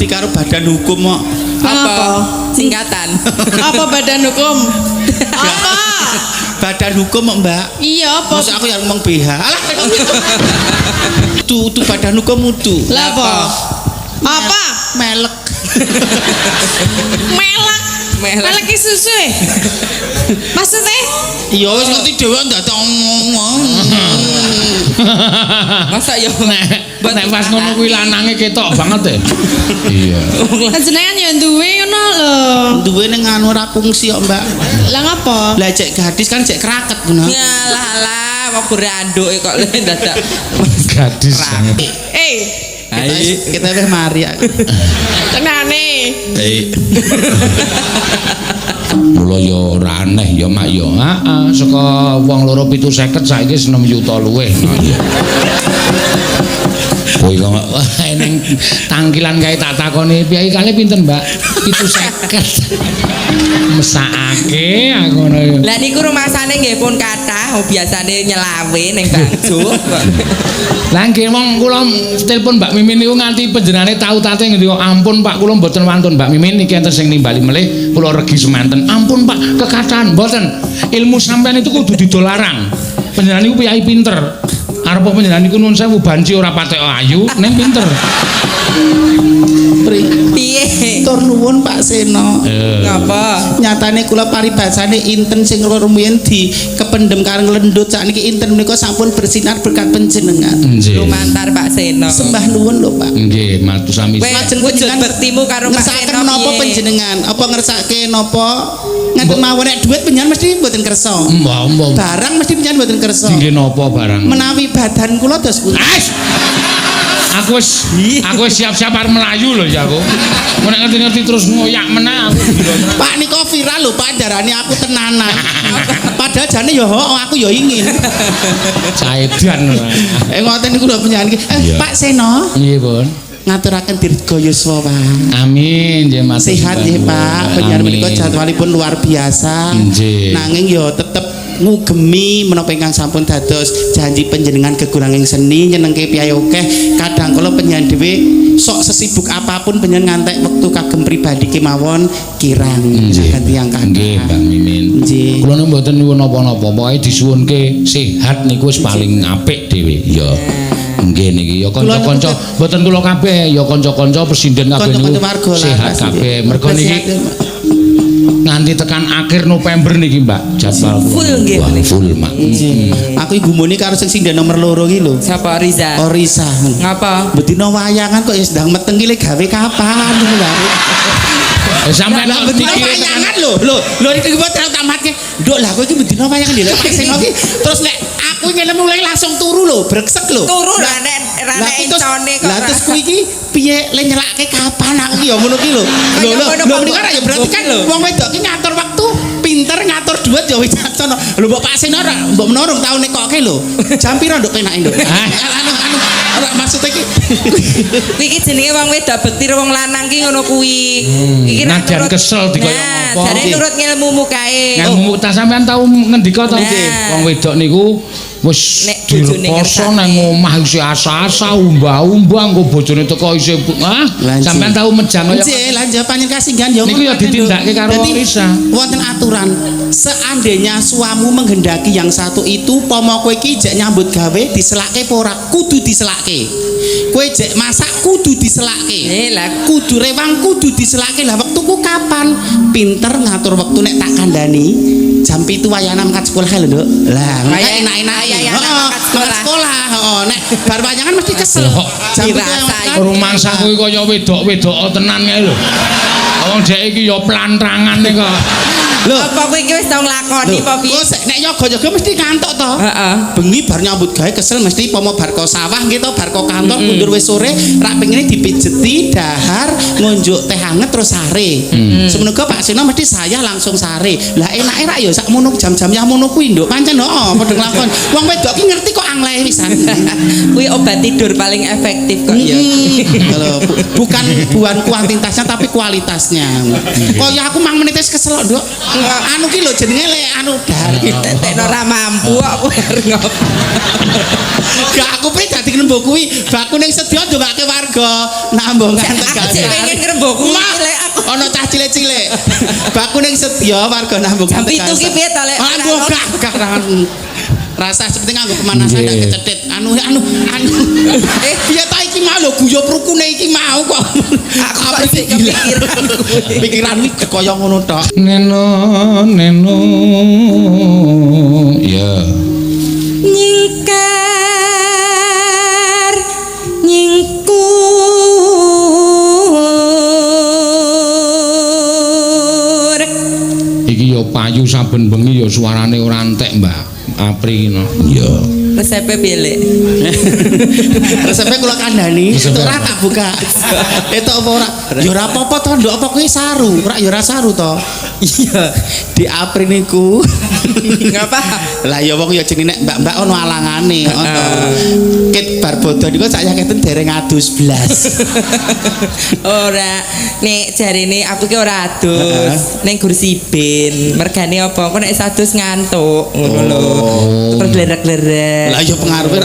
ngabdi karo badan hukum kok. Apa? Singkatan. Apa badan hukum? Apa? Badan hukum kok, Mbak. Iya, apa? Masa aku yang ngomong BH. Alah, itu badan hukum itu. Lah apa? Apa? Melek. Melek. Melek ki susu. Maksudnya? Iya, wis ngerti dhewe ndak ngomong. Masa ya nek pas ngono kuwi lanange ketok banget iya jenengan ya duwe ngono lho duwe ning anu ora fungsi kok Mbak lah ngapa lah cek gadis kan cek kraket ngono yalah wong beranduk kok dadak gadis kita wis mari aku tenane mula ya ora aneh ya mak ya heeh saka wong 250 saiki 6 juta luwih kowe kok ning tangkilan kae tak takoni piyai kali pinten Mbak 750 mesakake aku ngono ya lah niku rumasane nggih pun kathah biasane nyelawe ning Bangjo lah nggih wong kula telepon Mbak Mimin niku nganti panjenengane tau tate ngendika ampun Pak kula mboten wantun Mbak Mimin niki enten sing nimbali melih kula regi semanten ampun Pak kekathan mboten ilmu sampean itu kudu didolarang panjenengan niku piyai pinter arep panjenengan niku nuwun sewu banci ora patek ayu ning pinter piye tur nuwun Pak Seno ngapa nyatane kula paribasane inten sing rumiyin di kependem kareng lendut sakniki inten menika sampun bersinar berkat panjenengan lumantar Pak Seno sembah nuwun lho Pak nggih matur sami lajeng wujud bertimu karo Pak Seno napa panjenengan apa ngersake napa ngaten mawon nek dhuwit panjenengan mesti mboten kersa barang mesti panjenengan mboten kersa nggih napa barang menawi badan kula dos aku wis siap-siap arep melayu lho ya aku. Nek ngerti-ngerti terus ngoyak meneh aku. Pak niko viral lho Pak darane aku tenanan. Padahal jane ya aku ya ingin. Caedan. Ngoten niku lho penyanyi. Pak Seno. Nggih, Pun. Ngaturaken dirga yuswa Pak. Amin nggih matur. Sehat nggih Pak. Penyanyi menika jadwalipun luar biasa. Nanging ya tetep ngugemi menapa ingkang sampun dados janji panjenengan geguranging seni nyenengke piyai akeh kadang kala panjenengan dhewe sok sesibuk apapun panjenengan ngantek wektu kagem pribadi kemawon kirang ganti yang kathah nggih Mbak Mimin nggih kula mboten nyuwun napa-napa pokoke disuwunke sehat niku wis paling apik dhewe ya nggih niki ya kanca-kanca mboten kula kabeh ya kanca-kanca presiden kabeh niku sehat kabeh mergo niki nganti tekan akhir November niki Mbak jadwal full nggih full Mak aku gumune karo sing sindhen nomor 2 iki lho sapa Riza Risa ngapa bedino wayangan kok ya sedang meteng iki gawe kapan sampeyan lho bedino wayangan lho iki buat tamatke nduk lah kowe iki bedino wayangan lho sing iki terus nek aku ngelem mulai langsung turu lho breksek lho turu lah nek encone kok lah terus kowe iki piye le nyelake kapan aku ya ngono ki lho lho menika ya berarti kan wong wedok ki ngatur waktu pinter ngatur duit ya wicaksana lho mbok Pak Seno mbok menorong tau nekoke lho jam pira nduk penake nduk anu maksud iki iki jenenge wong wedok bekti wong lanang ki ngono kuwi iki najan kesel dikaya apa jare nurut ngilmumu kae ngilmumu ta sampean tau ngendika ta wong wedok niku wis direkoso nang omah isih asa-asa umbah-umbah engko bojone teko isih sampean tau mejang kaya nggih lah panjenengan kasinggan ya niku ya ditindakke karo Risa wonten aturan seandainya suamu menghendaki yang satu itu pomo kowe iki jek nyambut gawe diselake apa ora kudu diselake kowe jek masak kudu diselake lah kudu rewang kudu diselake lah wektuku kapan pinter ngatur wektu nek tak kandhani jam 7 wayana mangkat sekolah lho Nduk lah enak-enak sekolah nek bar wayangan mesti kesel jam rumangsa kuwi kaya wedok-wedok tenan kae lho wong dhek iki ya plantrangan kok lho apa kowe iki wis tau nglakoni apa piye nek yoga-yoga mesti kantuk to heeh bengi bar nyambut gawe kesel mesti pomo bar ko sawah gitu bar ko kantor mundur wis sore rak pengine dipijeti dahar ngunjuk teh hangat terus sare semenaga Pak Seno mesti saya langsung sare lah enake rak ya sak mono jam-jam ya mono kuwi nduk pancen padha nglakon wong wedok ki ngerti kok angleh pisan. Kuwi obat tidur paling efektif kok ya. Kalau bukan kuantitasnya tapi kualitasnya. Kok ya aku mang menit wis kesel Nduk. Anu ki lho jenenge lek anu dar. Tekno ora mampu aku ngop. Gak aku pe dadi nembok kuwi, baku ning sedya ndongake warga nambung kantek Aku sih pengen ngrembok kuwi lek aku. Ono cah cilik-cilik. Baku ning sedya warga nambung Jam kantek. 7 ki piye to lek? Aduh gak rasa seperti nganggo pemanasan tak kecetit anu piye ta iki mau lho guyub rukune iki mau kok Aku kok sik kepikiran kuwi. pikiran iki kaya ngono tok Neno ya Nyingkar nyingkur iki ya payu saben bengi ya suarane ora entek Mbak Apri no. Ya. Resepe piye lek? resepe kula kandhani ora tak buka itu apa ora ya ora apa-apa to nduk apa kuwi saru ora ya ora saru to iya di Apri niku Ngapa? lah ya wong ya jenenge mbak-mbak ono alangane ono ket bar bodo niku saya keten dereng adus blas Ora nek jarine aku ki ora adus ning kursi bin mergane apa kok nek adus ngantuk ngono lho terus glerek-glerek lah ya pengaruhe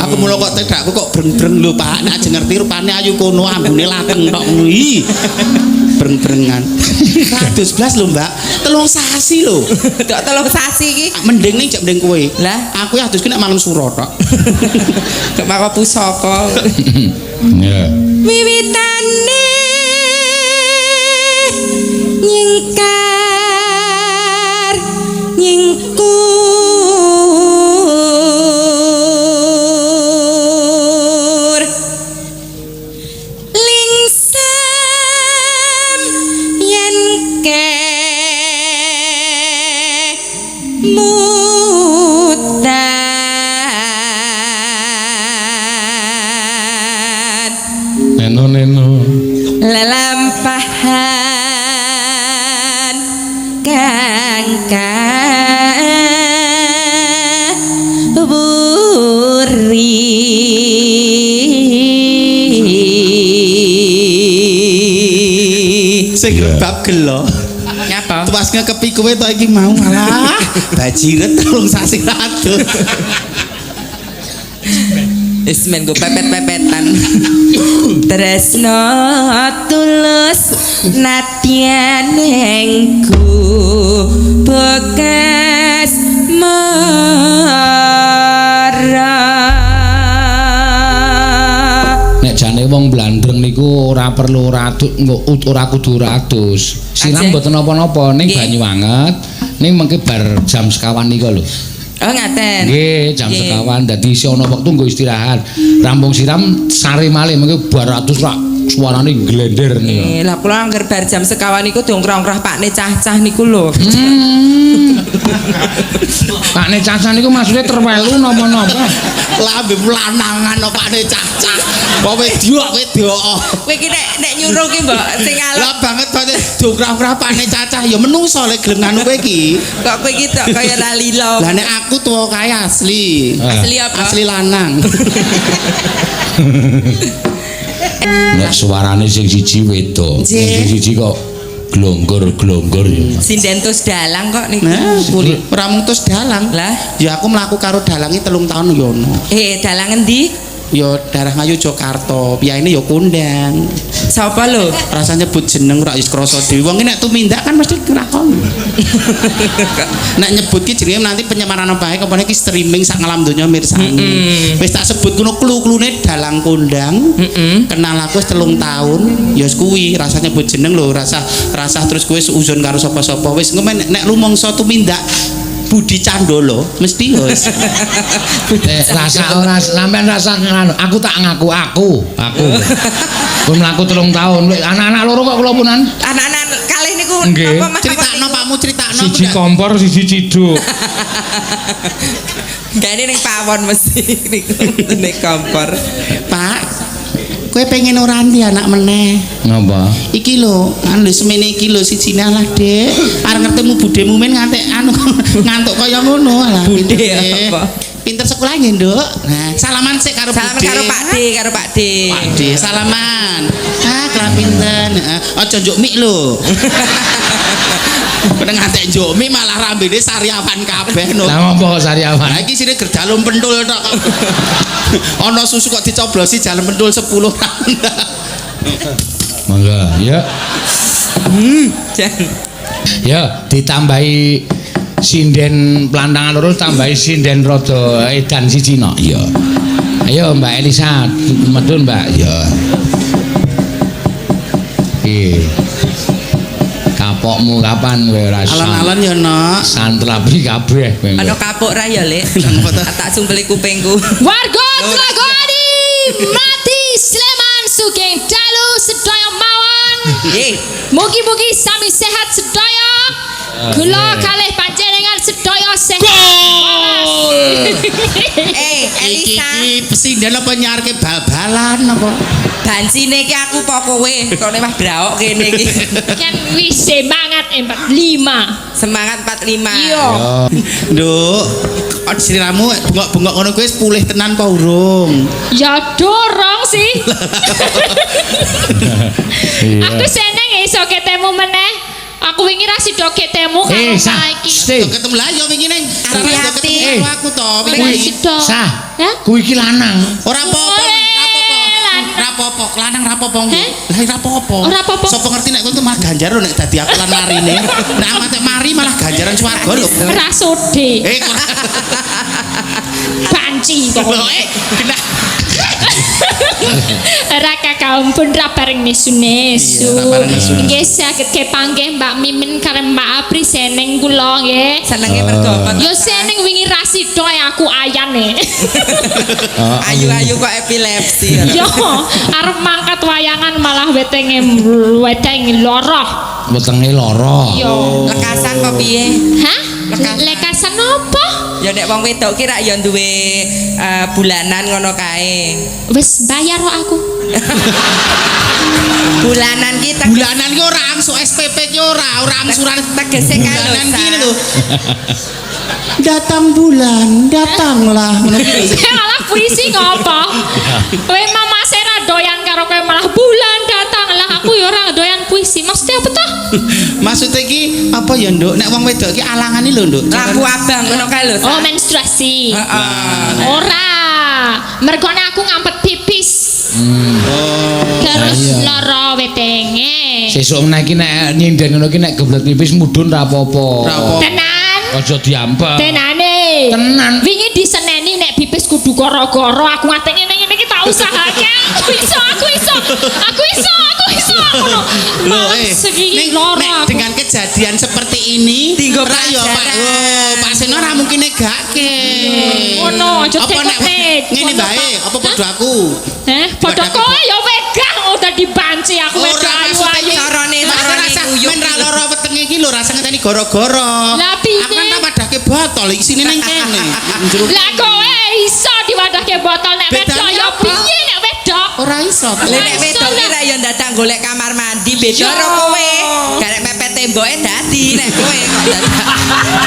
aku mulo kok tedakku kok breng-breng lho Pak nek aja ngerti rupane ayu kono ambune lateng tok ngono iki breng-brengan adus blas lho Mbak telung sasi lho tok telung sasi iki mending ning jek mending kowe lah aku adus ki nek malam suro tok kok maka pusaka Ya. wiwitane nyingkar nyingkur lingsam yen mutan Neno lelampahan kangka buri sing bab gelo nyapa tuas ngekepi kowe to iki mau alah bajiret telung sasi adus wis men go pepet-pepetan tresno tulus nadyan engku bekas marah nek jane wong blandreng niku ora perlu radus ora kudu radus siram mboten napa-napa ning Nggih. banyu anget ning mengke bar jam sekawan niku lho oh ngaten nggih jam Nggih. sekawan dadi isi ana wektu nggo istirahat rampung siram sare malih mengke bar ratus rak suarane glender niku lah kula angger bar jam sekawan niku dongkrong-krong pakne cah-cah niku lho Pak ne caca niku maksudnya terwelu napa-napa lambe lanangan kok pakne cacah kok wedok kowe iki nek nyuruh ki mbok sing alon lah banget banget dongkrah-krah pakne cacah ya menungso lek gelem nganu kowe iki kok kowe iki tok kaya ra lilo lah nek aku tuwa kae asli asli apa asli lanang nek suarane sing siji wedok sing siji kok glonggor-glonggor ya sinden tus dalang kok niku nah ora mung tus dalang lah ya aku mlaku karo dalangi 3 tahun yo ono dalang endi yo daerah Ngayu Jakarta piyane yo kondang sapa lho rasa nyebut jeneng ora wis krasa dhewe wong nek tumindak kan mesti nglakoni nek nyebut ki jenenge nanti penyemaran bae kepane ki streaming sak ngalam donya mirsani wis tak sebut ngono klu-klune dalang kondang kenal aku wis 3 tahun ya wis kuwi rasa nyebut jeneng lho rasa terus kowe seuzon karo sapa-sapa wis engko nek rumangsa tumindak Budi Candolo mesti wis rasa ora sampean rasa ngono aku tak ngaku aku pun mlaku 3 tahun anak-anak loro kok kula punan anak-anak kalih niku Nggih. apa critakno pakmu critakno siji kompor siji ciduk gane ning pawon mesti niku ning kompor Pak kowe pengen ora ndi anak meneh ngapa iki lho anu semene iki lho sijine alah Dek arep ngertemu budemu men ngantek anu ngantuk kaya ngono alah Bude pinter, Dek. apa? Pinter sekolah nggih, Nduk. Nah, salaman sik karo Salaman Bude. karo Pak D, karo Pak D. Pak D, salaman. Kelah pinten. Aja njuk mik lho. Peneng ngantek njuk mik malah rambene sariawan kabeh no. Lah ngopo kok Sariawan? Lah iki sine gerjalum pentul tok. Ana susu kok dicoblosi jalan pentul 10 tahun. Mangga, ya. Jan. Ya, ditambahi sinden plantangan loro tambahi sinden rada edan siji no. Ya. Ayo Mbak Elisa, medun Mbak. Ya. Kapokmu kapan kowe ora Alon-alon ya, Nok. santrapi kabeh kowe. Ana kapuk ra ya, Lek. Tak sumpeli kupingku. Warga Tragoni mati Sleman Sugeng Dalu sedaya mawon. Nggih. Mugi-mugi sami sehat sedaya. Kula kalih panjenengan sedaya sehat. Elisa. Iki pesinden apa nyarke bal-balan apa? Bansine iki aku apa kowe? Kok nek mah braok kene iki. Kan wis semangat 45. Semangat 45. Iya. Nduk, kok sliramu bengok-bengok ngono kuwi wis pulih tenan apa urung? Ya dorong sih. Iya. Aku seneng iso ketemu meneh. Aku wingi ra sida ketemu karo saiki. Kok ketemu lah ya wingi ning Hati-hati. ketemu karo aku to Ra wingi. sida. Sah. Hah? Kuwi iki lanang. Ora apa-apa, rapopo, lanang rapopo. Heh? Lah rapopo. Ora apa-apa. Sopo ngerti nek kowe itu malah ganjar lho nek dadi aku lan marine. Nek amat mari malah ganjaran swarga lho. Ra sode. Kok Banci kok. lho kena Ra kakak pun ra bareng nesu-nesu. Iya, ra bareng nesu. Nggih saged kepanggih Mbak Mimin karo Mbak Apri seneng kula nggih. Senenge mergo apa? Yo seneng wingi ra sida aku ayane. Ayu-ayu kok epilepsi. Yo arep mangkat wayangan malah wetenge lara. Wetenge lara. Yo. Lekasan apa piye? Hah? Lekasan apa? Ya nek wong wedok ki rak ya duwe bulanan ngono kae. Wis bayar kok aku. Bulanan ki bulanan ki ora angsu SPP ki ora angsuran tegese bulanan ki kan lho. Datang bulan, datanglah. Ngono ki. Malah puisi ngopo? Kowe mama sera doyan karo kowe malah bulan datang lah aku ya ora doyan puisi. Maksudnya apa toh? Maksudnya ki apa ya, Nduk? Nek wong wedok ki alangane lho, Nduk. lampu abang ngono kae lho. Oh menstruasi. Ora. Mergo aku ngampet pipis. Terus lara wetenge. Sesuk meneh iki nek nyinden ngono ki nek geblet pipis mudhun ra apa-apa. Tenan. Aja diampet. Tenane. Tenan. Wingi diseneni nek pipis kudu goro-goro aku ngate ngene-ngene iki tak usahake. Aku iso. Ning Lara. dengan kejadian seperti ini Tinggo ora ya Pak. pelajaran. Oh, Pak Seno ora mungkin negake. Ngono, aja Apa nek tekok-tek. ngene bae, apa padha aku? Padha kowe ya wegang udah dibanci aku Ora wedo ayu-ayu. carane rasa nguyuh. men ra lara wetenge iki lho rasa ngenteni goro-goro. Lah piye? Aku kan tak padahke botol isine ning kene. Njero. Lah kowe iso diwadahke botol nek wedok Bedane ya apa? piye nek wedok? Ora iso. Lek nek wedok ki ra ya dadak golek kamar mandi beda karo kowe. Garek mepet temboke dadi nek kowe kok dadak.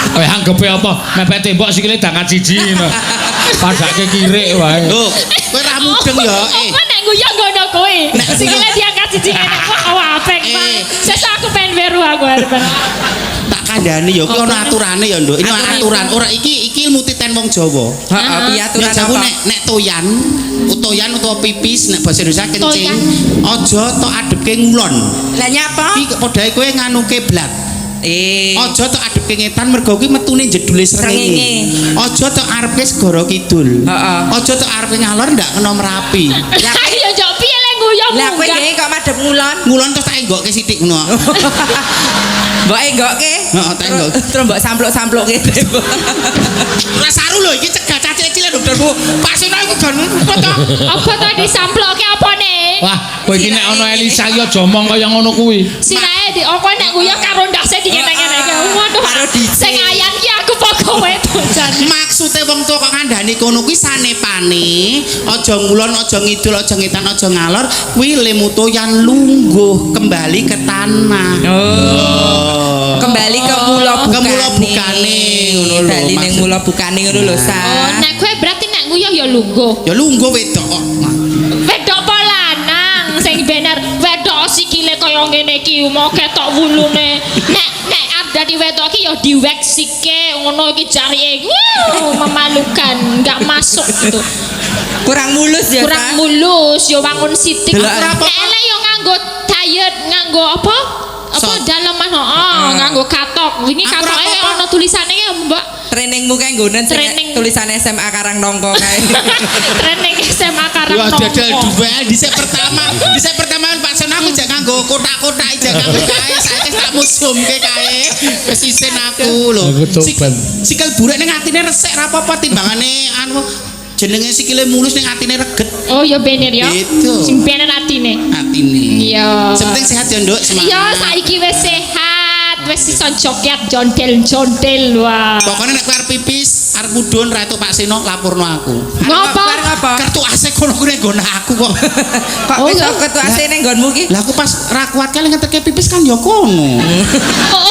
Kowe anggepe apa? Mepet tembok sikile dangan siji ngono. Padake kirik wae. Lho, kowe ra mudeng ya. Apa nek guyon ngono kowe? Sikile diangkat siji ngene kok apik banget. Sesuk aku pengen weru aku arep. Tak kandhani ya kuwi ana aturane ya, Nduk. Ini aturan. Ora iki ilmu titen wong Jawa. Heeh, piye aturan Nek jamu apa? nek toyan utawa pipis nek basa Indonesia kencing. Toyan. Aja tok adepke ngulon. Lah nyapa? Iki padhae kowe nganu kiblat. Aja tok adepke ngetan mergo kuwi metune jedule srengenge. Aja tok arepe segara kidul. Heeh. Aja tok arepe ngalor ndak kena Merapi. Ya njok piye lek guyon Lah kowe nggih kok madhep ngulon. Ngulon terus tak enggokke sithik ngono. Mbok enggokke. Heeh, tak enggok. Terus mbok sampluk-samplukke. Ora saru lho iki cegah cacik cilik dokterku. Pak Sino iku jan foto. Apa to disamplokke apane? Wah, kowe iki nek ana Elisa ya aja omong kaya ngono kuwi. Sirahe di apa nek guyon karo ndase dikene-kene. Waduh. Karo dhisik. Sing ayan ki aku pokok wedok jan. Maksude wong tuwa kok ngandhani kono kuwi sanepane aja ngulon aja ngidul aja ngetan aja ngalor kuwi lemutoyan lungguh kembali ke tanah. Kembali ke mula bukane. Ke mula bukane ngono lho. Bali ning mula bukane ngono lho, Sa. Oh, nek kowe berarti nek nguyuh ya lungguh. Ya lungguh wedok kok. Wedok apa lanang sing bener wedok sikile kaya ngene iki mau ketok wulune. Nek dadi wedok iki ya diweksike ngono iki jarike. Memalukan, enggak masuk gitu. Kurang mulus ya, Kurang mulus ya wangun sithik. Delok Nek elek ya nganggo diet, nganggo apa? Apa daleman nganggo katok. Wingi katoke ana tulisane ya, Mbak. Trainingmu kae nggonen Training. tulisan SMA Karang Nongko kae. Training SMA Karang Wah, Nongko. dadal duel dhisik pertama Pak Sen aku jak nganggo kotak-kotak jak nganggo kae saiki tak museumke kae. Wis isin aku lho. Aku tobat. Sikil buruk ning atine resik ra apa-apa timbangane anu jenenge sikile mulus ning atine reget. Oh ya bener ya. Gitu. Sing bener atine. Atine. Iya. Sepenting sehat ya, Nduk, semangat. Iya, saiki wis sehat, wis iso joget jontel-jontel wah. Pokoknya nek kowe arep pipis, arep mudhun ra entuk Pak Seno laporno aku. Ngapa? Ngapa? Kartu AC kono kuwi nggon aku kok. Kok Oh, wis iya. ketu AC ning nggonmu ki? Lah aku pas ra kuat kali ngeteke pipis kan ya kono. Oh,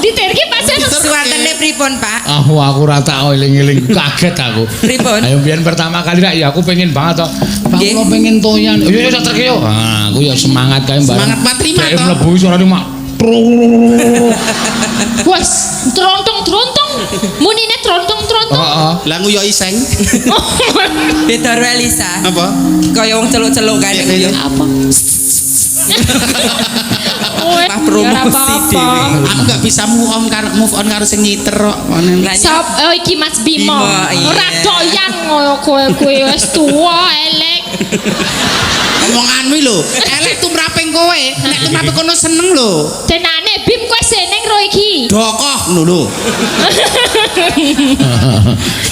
diterki Pak Sen. Suwatene pripun, Pak? Aku ora tak eling-eling kaget aku. Pripun? Ayo biyen pertama kali rak ya aku pengen banget toh. Pak Nggih. kula pengen toyan. Yo tak terke yo. Ah, aku ya semangat kae bareng. Semangat patrima, Dhek toh. mlebu suarane mak. Wes, trontong-trontong. Munine trontong-trontong. Heeh. Lah nguyo iseng. Beda karo Elisa. Apa? Kaya wong celuk-celuk kan. Iya, iya. Apa? Wes, Pak promosi ya ora apa-apa. Aku gak bisa move on karo sing nyiter kok. Lah, Sop, iki Mas Bimo. Bimo, iya. Ora doyan ngoyo kowe wis tuwa elek. Omonganmu lho, elek tumraping kowe, nek tumraping kono seneng lho. Tenane Bim kowe seneng ro iki. Dokoh lho lho.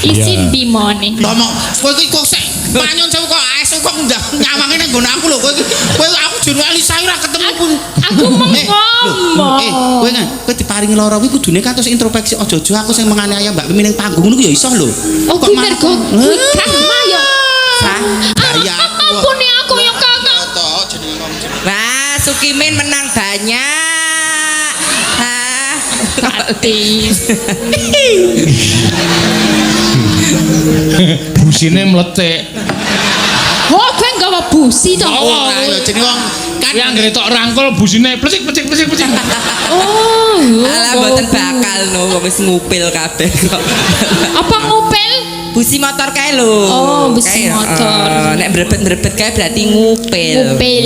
Isin Bimone. Ngomong, kowe iki kok sik panyon sewu kok esuk kok nyawange nang nggon aku lho. Kowe aku jenenge Alisa ora ketemu pun. Aku ngomong. Kowe diparingi lara kuwi kudune kan terus introspeksi ojo-ojo aku sing menganiaya Mbak Mimin ning panggung ngono ya iso lho. Oh, kuwi mergo kuwi karma ya. Sah. Daya aku. Ampun ya aku yang kakak. Tok jenenge ngomong. Wah, Sukimin menang banyak. Hah? Hati. Busine mletik. Oh, kowe nggawa busi to. Ora ya jenenge wong kan Kuwi anggere tok rangkul busine plecik. Oh, Alah mboten bakal no, wis ngupil kabeh kok. apa ngupil? Busi motor kae lho. Oh, busi Kae, motor. Nek brebet-brebet kae berarti ngupil. Ngupil.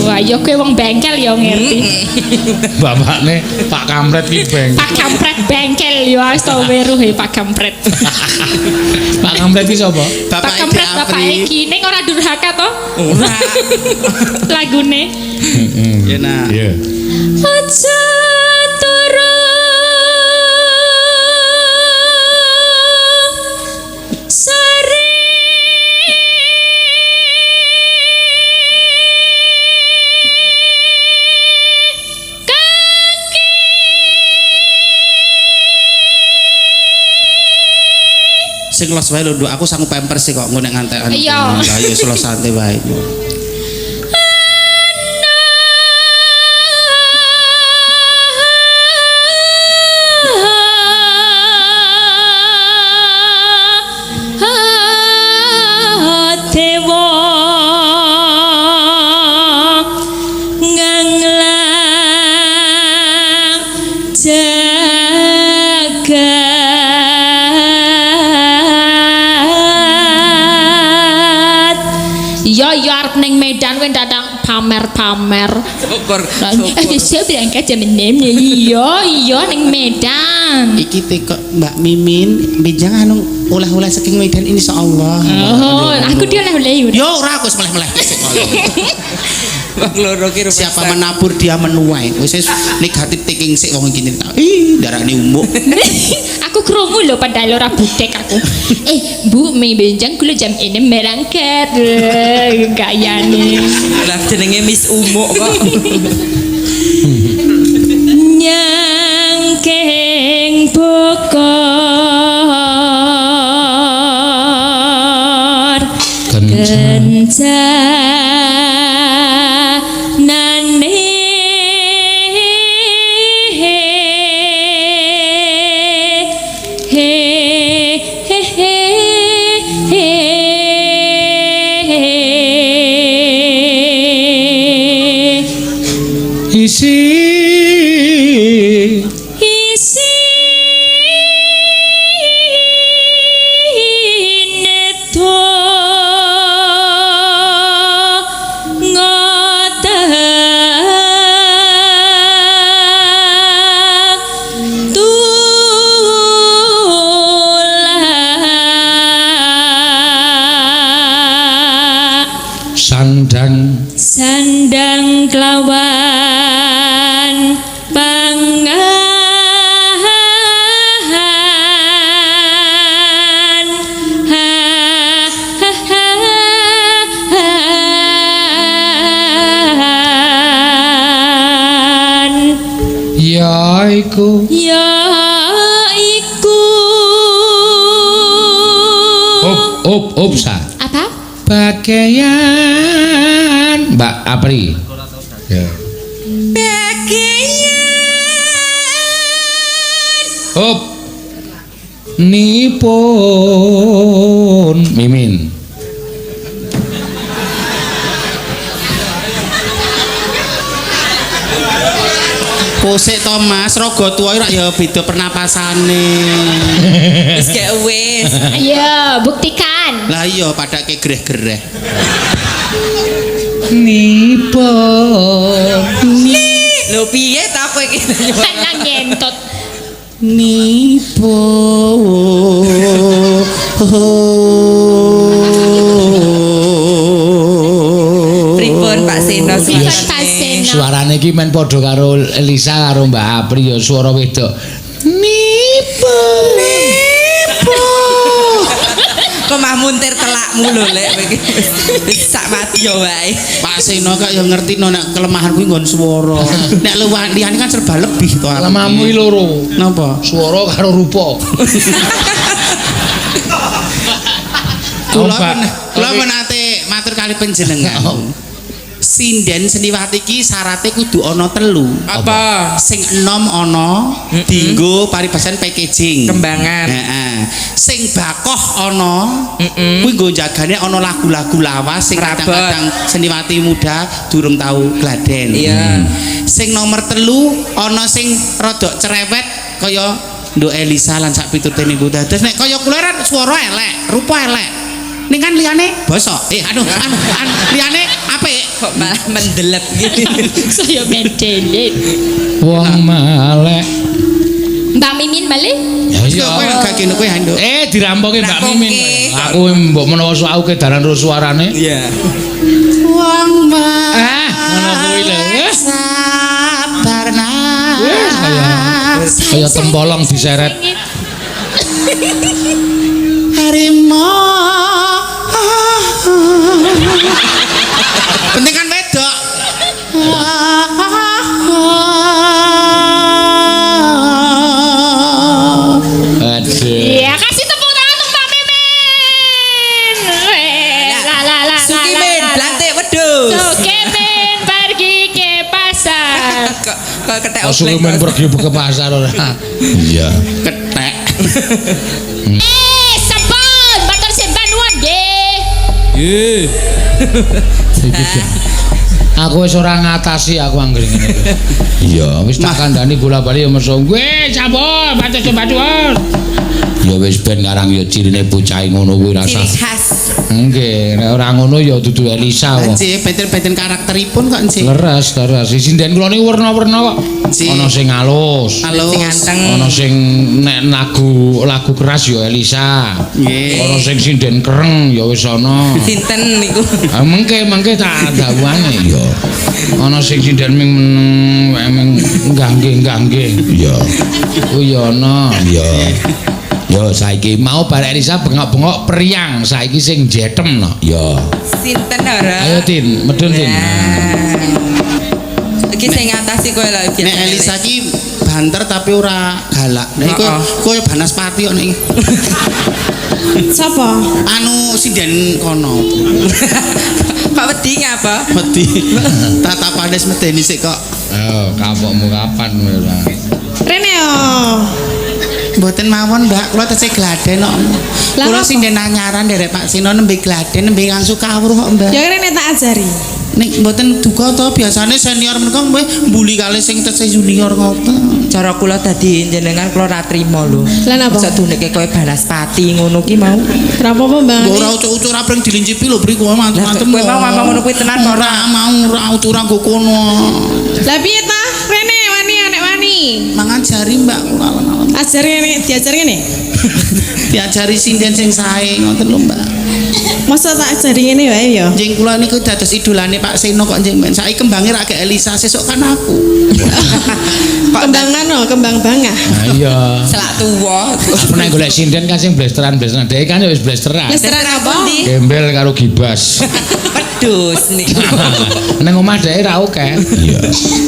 Wah, ya kowe wong bengkel ya ngerti. Bapakne Pak Kampret ki beng. Pak Kampret bengkel ya wis tau weruh Pak Kampret. Pak Kampret ki sapa? Pak Bapak Kampret Edi bapak Apri. iki ning ora durhaka to Ora. lagune. Ya nah. Iya. Aja turun sari kaki Sing los wae lho, Nduk. Aku sanggup pampers sih kok engko nek ngantekan. Iya. Lah ya selo santai wae. Dewa nganglang jagat. Ya arep ning Medan kowe datang pamer-pamer. Syukur. Saya berangkat jam 6 ya. Iya ning Medan. Iki teko Mbak Mimin bijang anu oleh-oleh saking Medan insyaallah. Oh, aku dia oleh-oleh. Yo ora aku wis meleh-meleh. Wong loro ki rupasan. Siapa menabur dia menuai. Wis negatif thinking sik wong iki tak. Ih, darane umuk. Aku krungu lho padahal ora budek aku. Bu, mie benjang kula jam 6 berangkat. Gayane. Lah jenenge Miss Umuk kok. Nyangkeng bokor kencanane he he he he isi neto sandang kelawan pangahan yaiku op sa apa? pakaian Mbak Apri ya op nipun Mimin Kosek Thomas rogo tuwa ora ya beda pernapasane. Wis gak wis. Ayo buktikan. Lah iya padake greh-greh. nipun Lho piye ta kowe iki? Nang nyentot. Pripun Pak Seno suarane iki men padha karo Elisa karo Mbak Apri ya swara wedok nipun kok mah muntir telakmu lho lek iki sak mati ya wae. Pak Seno kok ya ngerti no nek kelemahan kuwi nggon swara. Nek liyane kan serba lebih to. lemahmu iki loro napa? swara karo rupa Kula menate matur kali panjenengan. Sinden Seniwati iki syaraté kudu ana 3. Apa? Sing enom ana dienggo paribasan packaging. Kembangan. Heeh. Sing bakoh ana kuwi nggo jagane ana lagu-lagu lawas sing kadang-kadang Seniwati muda durung tau gladen. Iya. Sing nomor 3 ana sing rada cerewet kaya Nduk Elisa lan sak pitutene niku. Dados nek kaya kula kan swara elek, rupa elek. Ning kan liyane bosok. Liyane apik. Kok malah mendelep gitu. Saya mendelit. wong malek Mbak Mimin malih? ya Kowe gak kene kowe Nduk. dirampoke Mbak Rampoke. Mimin aku mbok menawa aku kedaran ro suarane Iya. Wong ngono kuwi lho sabarna. Kaya tempolong diseret Harimau. Penting kan wedok. aduh Iya, kasih tepuk tangan untuk Mbak Mimin. Sukimin blantik wedhus. Sukimin pergi ke pasar. Kok ketek langsung oblek. men pergi ke pasar ora iya Ketek. Sampun, batur simpan nuwun nggih. aku wis ora ngatasi aku anggere ngene iki iya wis tak kandhani bola-bali ya meso weh sampun batur ya wis ben ngarang ya cirine bocah ngono kuwi rasa Ciri khas. nggih nek ora ngono ya dudu Elisa kok Nggih, benten-benten karakteripun kok nggih. leres sinden kula niku werna-werna kok Nggih. ana sing halus Halo. Sing anteng. ana sing nek lagu keras ya Elisa Nggih. ana sing sinden kereng ya wis ana Sinten niku? mengke tak dawuhane ya ana sing sinden ming nggangge ya kuwi ya ana ya ya saiki mau barek Elisa bengok-bengok priang saiki sing jetem no ya Sinten ora? ayo Tin medun Tin Iki sing ngatasi kowe lho Nek Elisa ki banter tapi ora galak. Nek kowe Banaspati kok nek. Sapa? Anu sinden kono. Pak wedi ngapa? Wedi. Tatapane medeni sik kok. oh kapokmu kapan ora Rene yo. Mboten mawon Mbak, kula tesih gladen kok. Kula sinden anyaran derek Pak Sino nembe gladen nembe ngangsu kawruh kok Mbak. Ya rene tak ajari. Nek mboten duka to biasane senior menika kowe mbuli kalih sing tesih junior ngoten. Cara kula dadi jenengan kula ra trima lho. Lah napa? Sadurunge kowe banaspati ngono ki mau. Ora apa-apa Mbak. Ora ucuk-ucuk ra pring dilincipi lho bri kowe mantem-mantem. Kowe mau ngomong ngono kuwi tenan kok ora. Mau ra ucuk ra nggo kono. Lah piye ta? Rene wani anek wani. Mangan jari Mbak kula alon-alon. Ajari ngene, diajari ngene. Diajari sinden sing sae ngoten lho Mbak. Masa tak ajari ngene wae ya. Njing kula niku dados idolane Pak Seno kok njing men. Saiki kembange ra gek Elisa sesuk kan aku. Kembangan no, kembang bangah. Nah iya. Selak tuwa. Aku nek golek sinden kan sing blasteran-blasteran. Dhek kan ya wis blasteran. Blasteran apa? Gembel karo gibas. Pedus niku. Nang omah dhek ra akeh. Iya.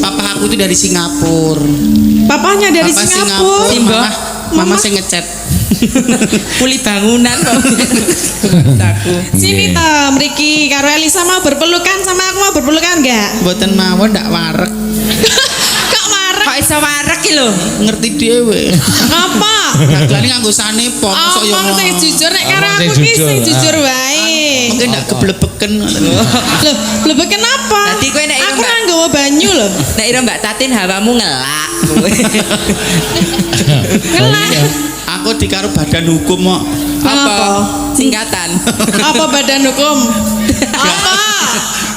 Papa aku itu dari Singapura. Papanya dari Papa Singapura. Simba. Mama sing ngecat. Puli bangunan kok. Aku. Sini toh, mriki karo Elisa mau berpelukan sama aku mau berpelukan enggak? Mboten mawon ndak warek. Kok marah? Kok iso warek ki lho? Ngerti dhewe. Apa? Daglane nganggo sanepon sok yo. Apa sing jujur nek karo Apa sing aku ki jujur? sing jujur wae. Mungkin ndak keblebeken ngoten. Loh, lebih kenapa? Dadi kowe nek aku Mbak- nang nggawa banyu loh. Nek ira Mbak Tatin hawamu ngelak. Ngelak. Aku di karo badan hukum kok. Apa? Singkatan. Apa badan hukum? Apa?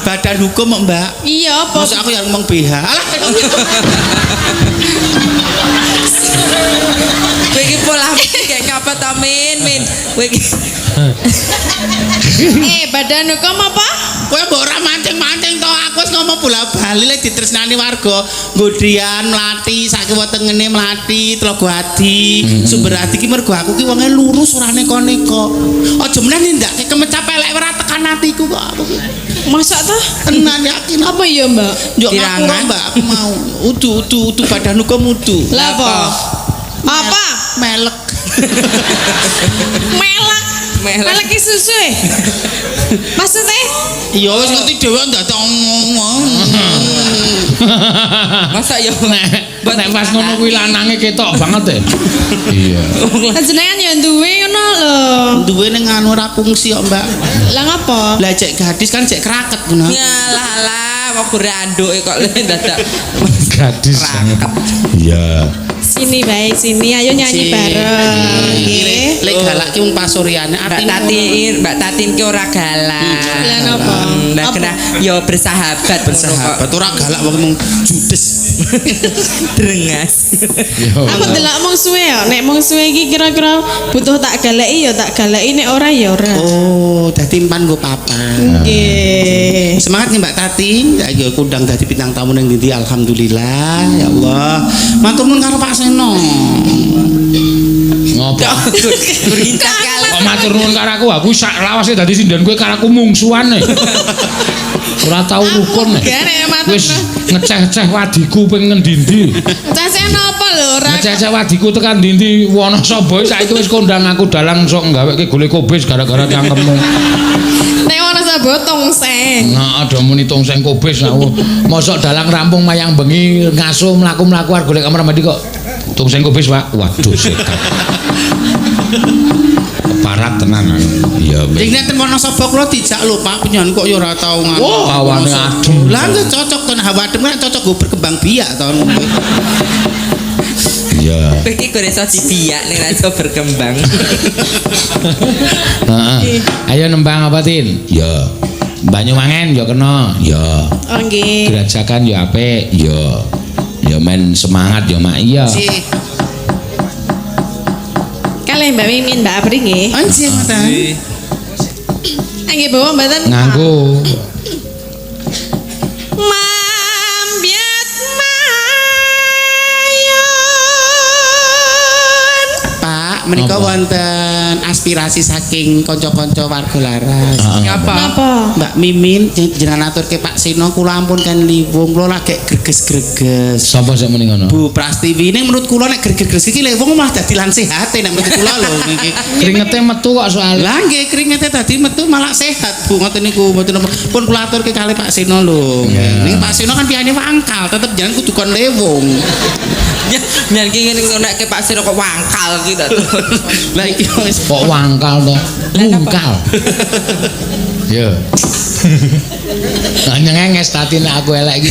Badan hukum kok Mbak. Iya apa? Masa aku yang ngomong BH. Alah. Kowe iki pola kayak ngapa ta Min? Kowe iki Badan hukum apa? Kowe mbok ora mancing-mancing to aku wis ngomong bola-bali lek ditresnani warga. Nggodhian Mlati saiki wetengene Mlati Tlaga Adi. Sumber Adi ki mergo aku ki wonge lurus ora neko-neko. Aja meneh nindakake kemecap elek ora tekan atiku kok aku. Masa toh? Tenan yakin Apa ya Mbak? Yo ngaku Tirangan. Mbak aku mau. Udu badan hukum udu. Lah apa? Apa? Melek. Melek. Melek ki susu e. Maksudnya? Ya wis ngerti dhewe ndak ngomong. masa ya Nek pas ngono kuwi lanange ketok banget Iya. Jenengan ya duwe ngono lho. Duwe ning anu ora fungsi kok Mbak. Lah ngapa? Lah cek gadis kan cek kraket ngono. Ngalah lah kok branduke kok dadak Gadis banget. Iya. Sini bae sini ayo nyanyi bareng nggih. Lek galak ki wong pasuryane Mbak Tatin ki ora galak. Lah napa? Lah kena ya bersahabat bersahabat ora galak wong ngomong judes. Drengas. Aku delok mung suwe ya. Nek mung suwe iki kira-kira butuh tak galeki ya tak galeki nek ora ya ora. Oh, dadi empan nggo papa. Nggih. Semangat nih Mbak Tati, ya kundang dadi bintang tamu nang ndi alhamdulillah ya Allah. Matur nuwun karo Pak Seno. Ngopo? Berintak kali. Kok matur nuwun karo aku sak lawase dadi sinden kowe karo aku mungsuhan Ora tau rukun Gak nek matur Wis ngeceh-ceh wadiku ping ngendi-endi. Cacen apa lho ora? Ngeceh-ceh wadiku tekan ndi-ndi Wonosobo saiki wis kondang aku dalang sok ngaweke golek kobis gara-gara cangkemmu. Nek ana sabo tongseng. Nah, ada muni tongseng kobis aku. Mosok dalang rampung mayang bengi ngaso mlaku-mlaku arep golek kamar mandi kok tongseng kobis, Pak. Waduh, sekat. Keparat tenan. Iya, Ing nenten Wonosobo kula dijak lho Pak penyanyi kok ya ora tau ngono. Oh, awane adem. Lah nggih cocok to hawa adem kan cocok go berkembang biak to. Iya. Kowe iki kok iso dibiak nek ora iso berkembang. Heeh. Ayo nembang apa, Tin? Ya. Banyuwangen ya kena. Ya. Oh nggih. Gerajakan ya apik. Ya. Ya men semangat ya Mak. Iya. Si. Kalih Mbak Mimin Mbak Apri nggih. Anjir ngoten. Nggih bawa mboten. Nganggo. Mambiat mayon. Pak, menika Apa? wonten aspirasi saking kanca-kanca warga Laras. Ngapa? Napa? Mbak Mimin jenengan aturke Pak Sino kula ampun kan liwung kula lagi greges-greges. Sapa sing muni ngono? Bu Prastiwi ini menurut kula nek greges-greges iki lewung malah dadi lan sehat nek menurut kula lho niki. Kringete metu kok soal. Lah nggih kringete dadi metu malah sehat Bu ngoten niku mboten napa. Pun kula aturke kalih Pak Sino lho. Ning Pak Sino kan piyane wangkal tetep jangan kudu kon lewung. Nyan ki ngene nek ke Pak Siro kok wangkal ki to. Lah iki wis Kok wangkal to? Wungkal. Ya. Nyengenges tatine aku elek iki.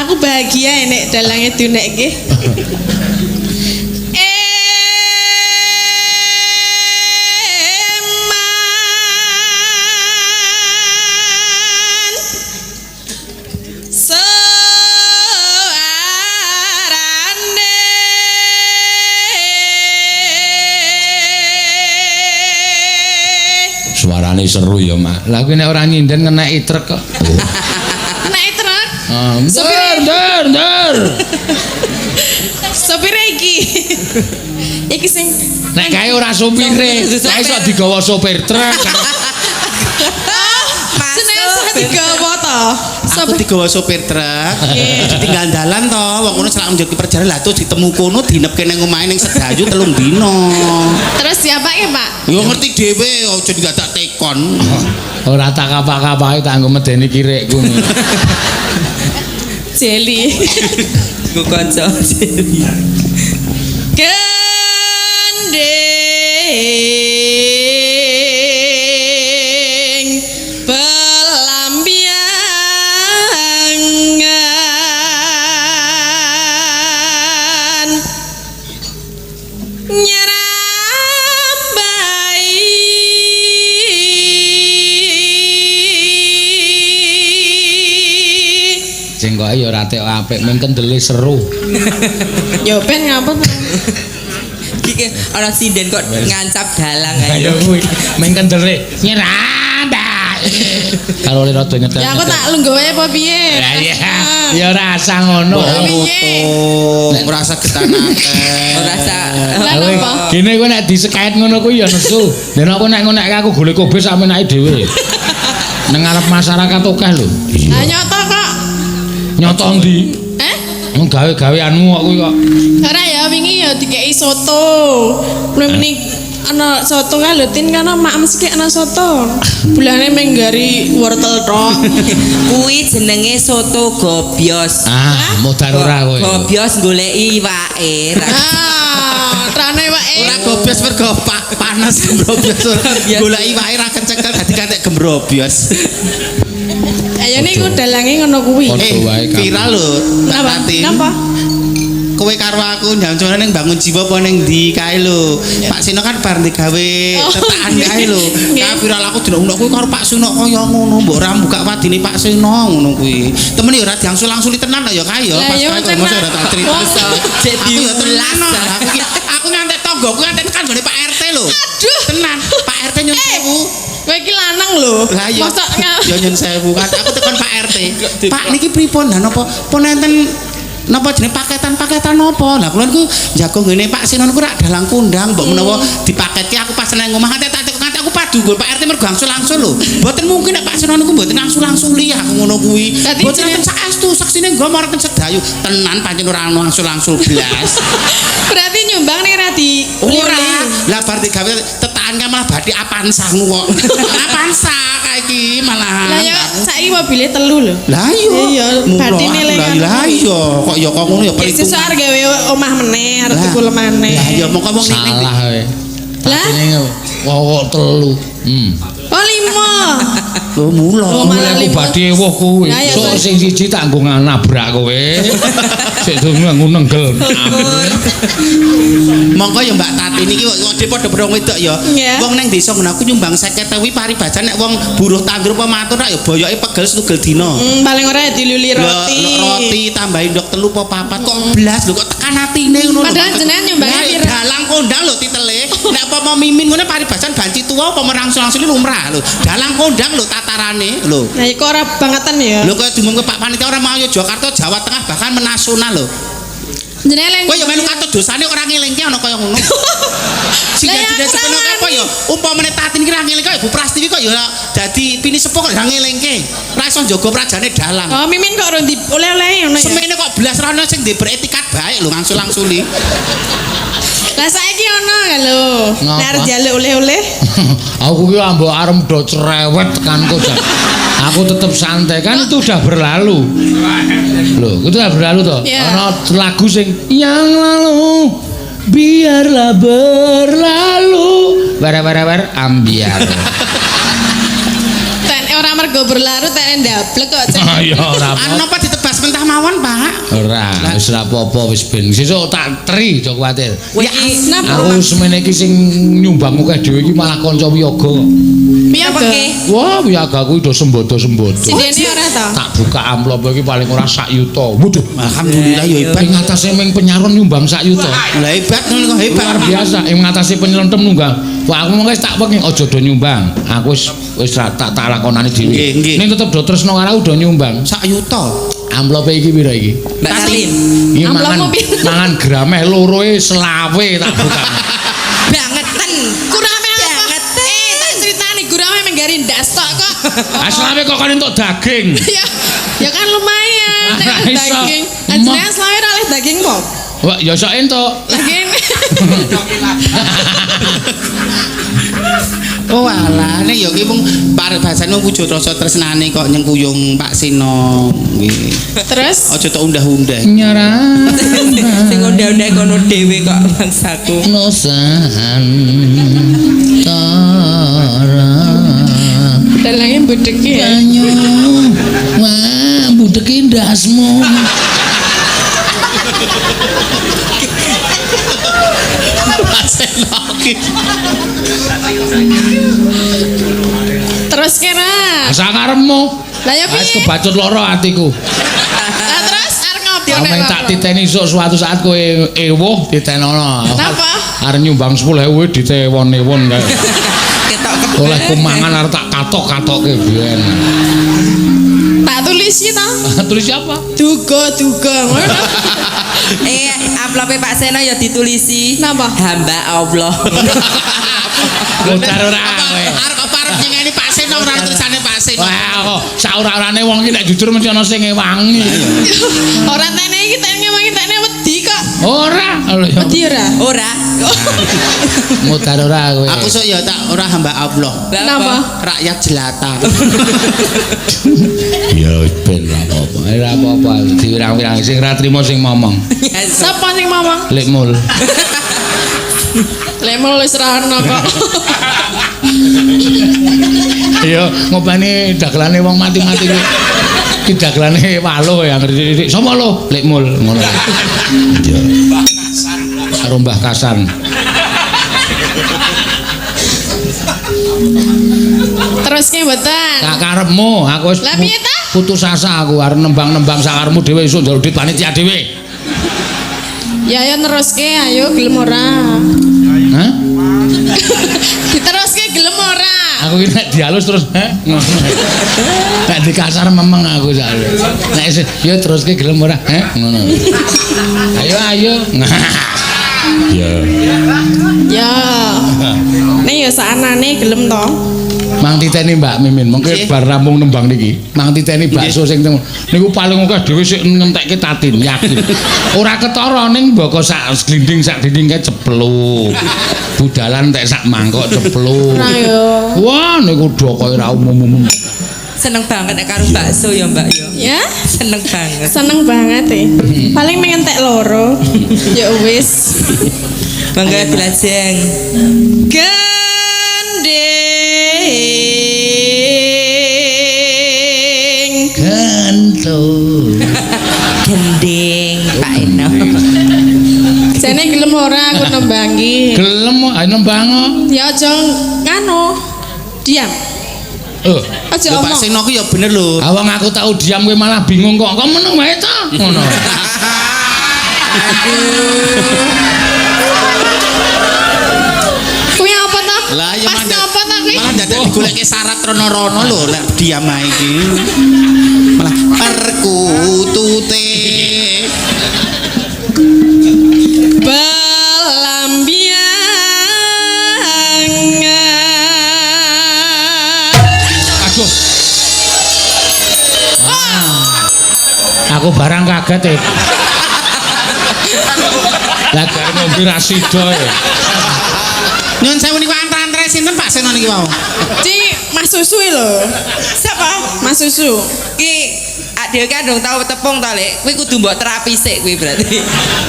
Aku bahagia nek dalange diunekke. Suarane seru ya, Mak. Lah kuwi nek ora nyinden ngeneki truk kok. Nek truk. Dur. Sopir iki. Iki sing Nek kae ora supire, kae iso digawa sopir truk. Seneng iso digawa to. Aku digawa sopir truk, ditinggal dalan to, wong ngono selak njoki perjalanan lah terus ditemu kono dinepke ning omahe ning Sedayu 3 dina. Terus siapake, Pak? Yo ngerti dhewe aja digadak tekon. Ora tak kapak-kapake tak nggo medeni kirikku. Jeli. Ku kanca jeli. Gendeng pelambiangan nyerambai Sing kok ya ora tek apik, men kendele seru. yo ben ngapa Iki ana sinden kok ngancap dalang Ayo ayo. kuwi men kendele nyerambak. Kalau ora rada nyetel. ya aku tak lungguh wae apa piye Lah iya. Ya ora asa ngono. Nek ora segetan akeh. Ora sak. Lah napa? Gini kowe nek disekait ngono kuwi ya nesu. Den aku nek ngonekke aku golek kobe sak menake dhewe. Nang ngarep masyarakat akeh lho. Lah nyoto kok. Nyoto ndi? Wong gawe-gaweanmu kok kuwi kok. Ora ya wingi ya dikeki soto. Mrene ana soto kan lho tin kan mak mesti ana soto. Bulane menggari wortel tok. Kuwi jenenge soto gobyos. Ah, modar ora kowe. Gobyos goleki iwake. Ah, trane wae. Ora gobios mergo panas gembrobios. Golek iwake ra kecekel dadi kantek gembrobios. Ayo niku dalange ngono kuwi. Viral lho. Napa? Napa? Kowe karo aku njancone ning bangun jiwa apa ning ndi kae lho. Pak Sino kan bar digawe tetakan kae lho. Kae viral aku delok kowe karo Pak Sino kaya ngono, mbok ora buka wadine Pak Sino ngono kuwi. Temen ya ora diangsul-angsuli tenan ya kae ya. Pas kae kok mosok ora tak crito. Cek diulas. Aku ngantek tonggoku ngantek tekan gone Pak RT lho. Aduh. Tenan, Pak RT nyun sewu. Kowe iki lanang lho. Lah iya. Mosok Ya nyun sewu kan aku tekan Pak RT. Pak niki pripun? Lah napa pun enten napa jenenge paketan napa? Lah kula niku jago ngene Pak Sino niku rak dalang kondang mbok menawa dipaketi aku pas nang omah nganti aku padu nggon Pak RT mergo angsul-angsul lho. Mboten mungkin nek Pak Sino niku mboten angsul-angsuli aku ngono kuwi. Mboten enten saestu saksine nggo marang Sedayu. Tenan pancen ora ono angsul-angsul blas. berarti nyumbang ning ra di Ora. Lah bar digawe tetakan kan malah badhe apansahmu kok. Apansa kae iki malah. Lah ya saiki mobile telu lho. Lah iya. Batine lengan. Lah iya kok ya kok ngono ya Sesuk perhitungan. arep gawe omah meneh, arep tuku lemane. Lah ya mongko wong ning Salah kowe. Lah? Tatine kok telu. Oh 5. lho mula. Oh, malah Aku lima. badhe woh kuwi. Lah, ya, Sok Pak. sing siji tak nggo nabrak kowe. Sik nggo nenggel. Mongko ya Mbak Tati niki kok dhewe padha bro wedok ya. Iya. Wong ning desa ngono aku nyumbang 50.000 paribajan nek wong buruh tandur apa matur rak ya boyoke pegel setunggal dina. Paling ora diluli roti. Roti tambahin ndok 3 apa 4 kok blas lho kok tekan atine ngono lho. Padahal jenengan nyumbangnya Lah, pira? dalang kondang lho titele. Nek apa mau mimin ngono paribajan banci tuwa apa merangsung-angsung lumrah lho. Dalang kondang lho tatarane lho. Nah, iku ora bangetan ya. Lho kaya diumumke Pak Panitia ora mau Jakarta, Jawa Tengah bahkan menasional lho. Jenengan Kowe ya melu katut dosane ora ngelingke ana kaya ngono. Sing Lah, ya, dadi aku sepenuh rawani. apa ya? Umpamane Tatin iki ra ngelingke ya Bu Prastiwi kok ya dadi pini sepuh kok ra ngelingke. Ra iso njaga prajane dalang. Oh, mimin kok ora di oleh-oleh ngono ya. Semene kok blas ra ono sing ndek beretikat baik lho ngangsul-angsuli. Lah saiki ono ya lho. Ngapa? Nek arep njaluk oleh-oleh. Aku ki ambek arep do cerewet tekanku Jan. Aku tetep santai kan itu udah berlalu. Loh, itu udah berlalu toh. Iya. Ana lagu sing yang lalu biarlah berlalu. Wer ambiar. Ten ora mergo mergo berlarut nek ndablek kok. Cek. Ya ora apa. Napa ditebas mentah mawon, Pak? Ora, wis ora apa-apa wis ben. Sesuk tak teri aja kuwatir. Ya, napa? Aku semene iki sing nyumbang akeh dhewe iki malah kanca wiyaga. Piye ke? Wah, wiyaga kuwi do sembodo-sembodo. Sidene ora to? Tak buka amplop iki paling ora sak yuta. Waduh, Alhamdulillah ya hebat. ing atase ming penyaron nyumbang sak yuta. Lah hebat ngono kok hebat. Luar biasa ing ngatasi penyelentem nunggang. Wah aku mengko tak pengen aja do nyumbang. Aku wis tak lakonane dhewe. Nggih. Ning tetep do tresno karo do nyumbang. Sak yuta. Amplope iki pira iki? Mbak Salin. Iki Amplopmu pira? mangan grameh loroe selawe tak buka. Bangeten. Kurame apa? Bangeten. Tak critani gurame menggari ndas tok kok. Ah selawe kok kan entuk daging. Ya, ya kan lumayan. Nek Ora iso. daging. Emoh. Ajene selawe ora oleh daging kok. Wah, ya sok entuk. Lagi Oh alah, nek ya ki mung paribasane wujud rasa tresnane kok nyengkuyung Pak Sino. Nggih. terus Aja tok undah-undah. Nyarang Sing undhe-undhe kono dhewe kok bangsaku. nosan tara dalangnya budek ya. banyu wah budeki ndasmu Pak Sino ki. Terus kira. sakarepmu Lah ya wis piye? kebacut loro atiku Lah terus arep ngopi nek Ameng tak titeni esuk suatu saat kowe ewuh ditenono. Kenapa? Arep nyumbang 10.000 ditewon-ewon kae. Ketok Oleh kumangan arep tak katok-katoke biyen. tak tulisi ta? Tulis siapa? Duga ngono. Amplope Pak Seno ya ditulisi. Napa? Hamba Allah. Bocah ora kowe. Arep apa arep nyengeni Pak Sino ora tulisane Pak Sino. Wah, kok sak ora-orane wong iki nek jujur mesti ana sing ngewangi. Ora tene iki tene wangi tene wedi kok. Ora, lho ya. Wedi ora? Ora. Mutar ora kowe. Aku sok ya tak ora hamba Allah. Kenapa? Rakyat jelata. Ya ben ora apa-apa. Ora apa-apa, diwirang-wirang sing ra trimo sing momong. Sapa sing ngomong? Lekmul. Lemol wis ra ono kok. Ya ngopeni dagelane wong mati-mati kuwi. Ki dagelane waluh ya ngerti. Sopo lho? Lekmul ngono. Iya. Karo Mbah Kasan. Terus ki mboten. Tak karepmu, aku wis Lah piye ta? putus asa aku arep nembang-nembang sakarepmu dhewe esuk njaluk duit panitia dhewe. Ya ayo neruske ayo gelem ora? Hah? Diteruske gelem ora? Aku ki nek dialus terus ngono. Nek dikasar memeng aku jare. Nek yo teruske gelem ora? Ngono. Ayo. Ya. Ya. Nek ya saanane gelem to. Mang titeni Mbak Mimin, mengke bar rampung nembang niki. Mang titeni bakso sing niku paling akeh dhewe sik ngentekke tatin, yakin. Ora ketara ning mboko sak glinding sak dinding kae cepluk. Budalan entek sak mangkok cepluk. Ora yo. Wah, niku dokoe ra umum-umum. Seneng banget nek karo bakso ya Mbak yo. Ya? Seneng banget. Seneng banget paling mengentek loro. Ya wis. Bangga bilajeng. Gending. Gantung. Gending Pak Eno. Jane gelem ora aku nembangi. Gelem ayo nembang. Ya aja nganu. Diam. Aja Lho Pak omong. Sino ki ya bener lho. Awang aku tau diam kowe malah bingung kok. Kok meneng wae ta? Ngono. Kuwi apa ta? Lah ya Pas mandat. apa ta kuwi? Malah dadak digoleki syarat rono-rono lho nek diam ae iki. Malah perkutute Belambiangan. Aduh. Aku barang kaget Lah gare ngombe rasido ya. Nyun sewu niku antre-antre sinten Pak Seno niki wau? Ci Mas Susu lho. Siapa? Mas Susu. Ki dhewe kan dong tau tepung ta Lek. Kuwi kudu mbok terapi sik kuwi berarti.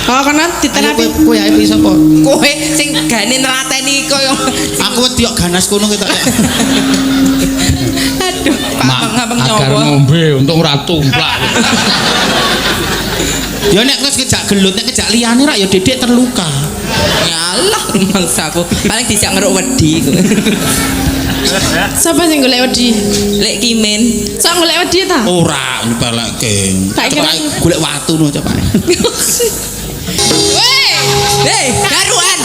Oh, karena diterapi. Kowe ae bisa apa? Kowe sing gane nelateni koyo Aku wedi kok ganas kono ketok. aduh, ngapeng agar nyoba. ngombe untuk ora tumplak. Ya nek terus kejak gelut nek kejak liyane rak ya Dedek terluka. Yalah, mangsaku. Paling dijak ngeruk wedi. Siapa sing golek wedi? Lek Kimin. Sak golek wedi ta? Ora nyepeleke. Tak kira- Golek watu no cepake. Weh, Hei, garuan.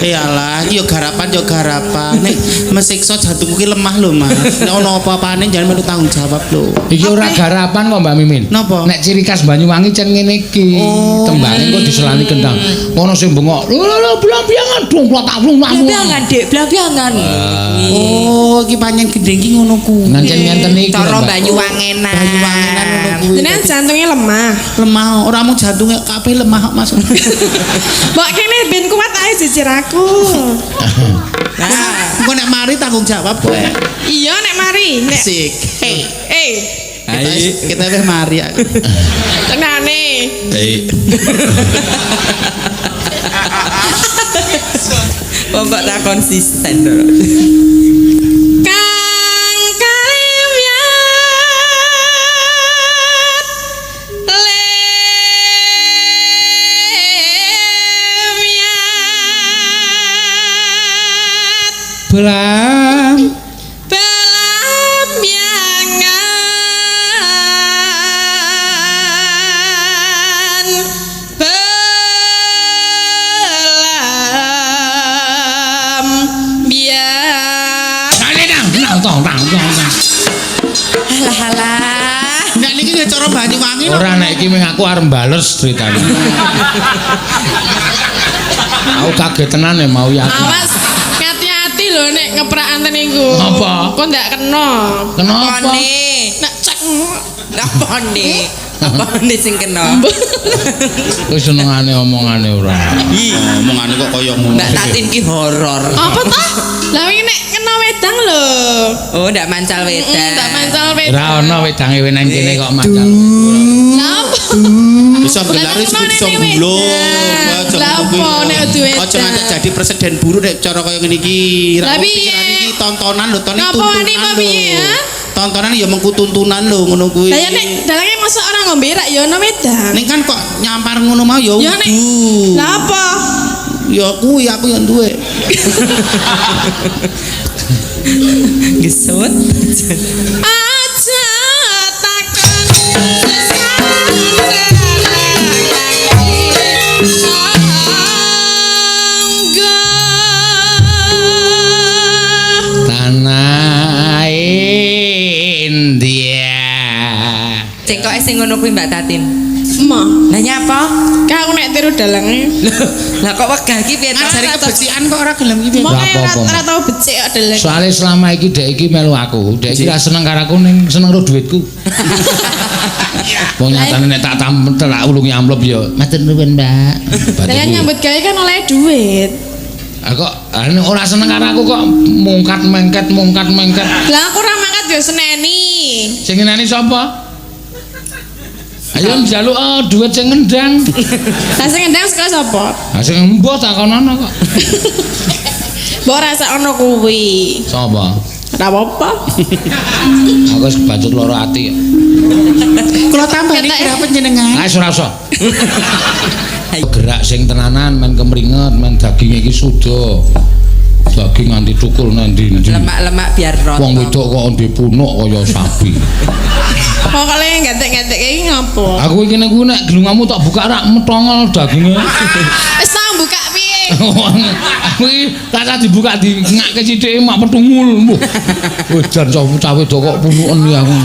Iyalah, yo garapan. Nek mesiksa jantungku ki lemah lho, Mas. Nek ono apa-apane jangan melu tanggung jawab lho. Iki ora garapan kok Mbak Mimin. Napa? Nek ciri khas Banyuwangi cen ngene iki. Tembange kok diselani kendang. Ono sing bengok, lho blambiangan dong tak Blambiangan, Dik, blambiangan. Oh, iki pancen gendeng ki ngono ku. Ngancen ngenten iki. Cara Mbak. Banyuwangenan. Banyuwangenan ngono kuwi. jenengan jantungnya lemah. Lemah, ora mung jantunge kabeh lemah kok, Mas. Mbok kene ben kuat ae jejir aku. Nah, Engko nek mari tanggung jawab kowe. Iya nek mari, nek Sik. Kita wis mari aku. tenane. pokok tak konsisten. Kang Kalimyat Lemyat Belam. Halah. Nek niki ya cara Banyuwangi lho. Ora nek iki ming aku arep bales ceritane. Aku kaget tenan ya mau ya. Awas, hati-hati lho nek ngeprak anten niku. Apa? Kok ndak kena. Kenapa? Pone. Nek cek Apa nih sing kena? Kowe senengane omongane ora. Omongane kok kaya ngono. Mbak Tatin ki horor. apa toh? Lah wingi nek kena wedang lho. Oh, ndak mancal wedang. Ndak mancal wedang. Ora ono wedange wenang kene kok macan. Lah apa? Bisa gelare iso gulung. Lah apa nek duwe Aja nganti jadi presiden buruk nek cara kaya ngene iki. Lah Ra piye? pikiran iki tontonan lho, tontonan Ngapa wani apa piye ya? Tontonan ya mengku tuntunan lho ngono kuwi. Lah ya nek dalange masa orang ngombe rak ya ono wedang. Ning kan kok nyampar ngono mau ya Ya nek. udu. Lah apa? Ya kuwi aku yang duwe. Gesut. Aja takon Tanah India. Cengkoke sing ngono kuwi Mbak Tatin. Emah, Lah nyapa? kak aku nek tiru dalange. Lah kok wegah iki piye to? Ngajari kebecikan kok ora gelem iki. Mau kayak apa-apa. ora tau becik kok dalang. Soale selama iki dek iki melu aku, dek iki ra seneng karo aku ning seneng karo dhuwitku. Wong nyatane nek tak tak ulungi amplop ya. Matur nuwun, Mbak. Dalan nyambut gawe kan oleh duit. Kok ora seneng karo aku kok mungkat mengket. Lah aku ora mangkat yo seneni. Sing ngenani sapa? Ayo njaluk duit sing ngendang. Lah sing ndang saka sapa? Ha sing mbok takonono kok. Mbok rasa ono kuwi. Sapa? Ora apa-apa. Aku wis kebacut loro ati. Kula tambani kira panjenengan. Ah ora usah. Gerak sing tenanan men kemringet, men daging iki suda. Daging nganti cukul nang ndi. Lemak-lemak biar rata. Wong wedok kok ndek punuk kaya sapi. Kok kale gantek-gantek iki ngopo? Aku iki nek gelungamu tak buka rak metongol daginge. Wis tau buka piye? Aku iki tak dibuka di ngakke sithike mak petungul. Wedan cah wedok kok punuken ya aku.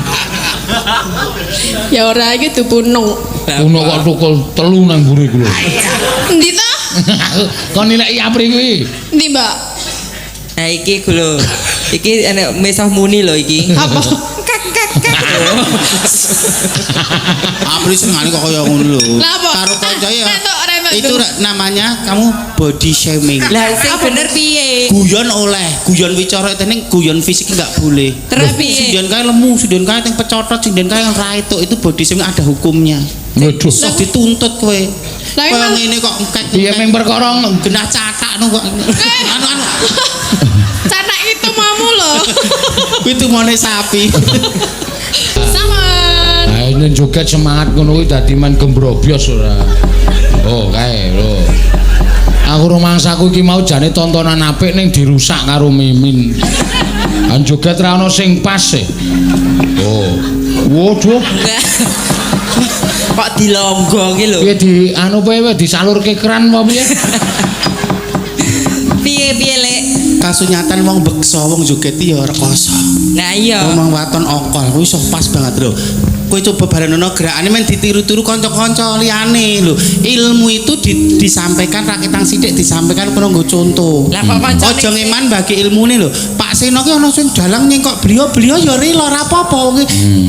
Ya ora iki dupunung. Punuk kok tukul telu nang mburi ku lho. Endi to? Kon nilai apri kuwi. Endi, Mbak? Nah iki ku lho. Iki enek mesah muni lho iki. Apa? Kak. Apri senengane kok kaya ngono lho. Lah apa? Karo kanca ya. Remek, Itu namanya kamu body shaming. Lah sing bener piye? Guyon oleh, guyon wicara tening guyon fisik enggak boleh. Terus piye? Sindian kae lemu, sindian kae teng pecotot, sindian kae ra itu body shaming ada hukumnya. Waduh. Sok dituntut kowe. Lah Kowe emang- ngene kok engket. Piye meng perkara genah catak kok. Anu. Canak itu mamu loh. Kuwi tumone sapi. Saman. Nah, ini joget semangat ngono kuwi dadi men gembrobyos ora. Oh, kae lho. Aku rumangsaku iki mau jane tontonan apik ning dirusak karo Mimin. Kan joget ra ono sing pas e. Oh. Waduh. Kok dilonggo ki lho. Piye di anu piye disalurke keran apa piye? Piye Lek? Kasunyatan wong beksa wong joget iki ya rekoso. Nah iya. Ngomong waton okol kuwi iso pas banget lho. Kowe coba barenono gerakane men ditiru-tiru kanca-kanca liyane lho. Ilmu itu disampaikan rakitang sithik disampaikan kono nggo contoh. Lah kok kancane Aja ngeman bagi ilmune lho. Pak Seno ki ana sing dalang nyengkok beliau ya rela ora apa-apa kuwi.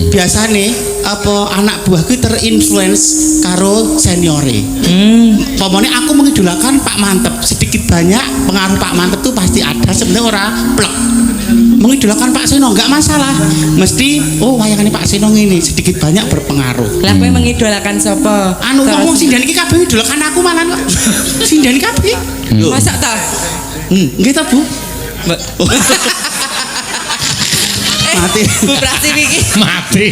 Biasane apa anak buah kuwi terinfluence karo seniore. Pamane aku mengidolakan Pak Mantep, sedikit banyak pengaruh Pak Mantep tuh pasti ada sebenarnya ora plek. Mengidolakan Pak Seno enggak masalah. Mesti oh wayangane Pak Seno ngene sedikit banyak berpengaruh. Lah kowe mengidolakan sapa? Anu ngomong sindan iki kabeh idolakan aku malah kok. Sindan kabeh. Lho. Masak ta? Nggih ta, Bu? Mati. Bu Prasib iki. Mati.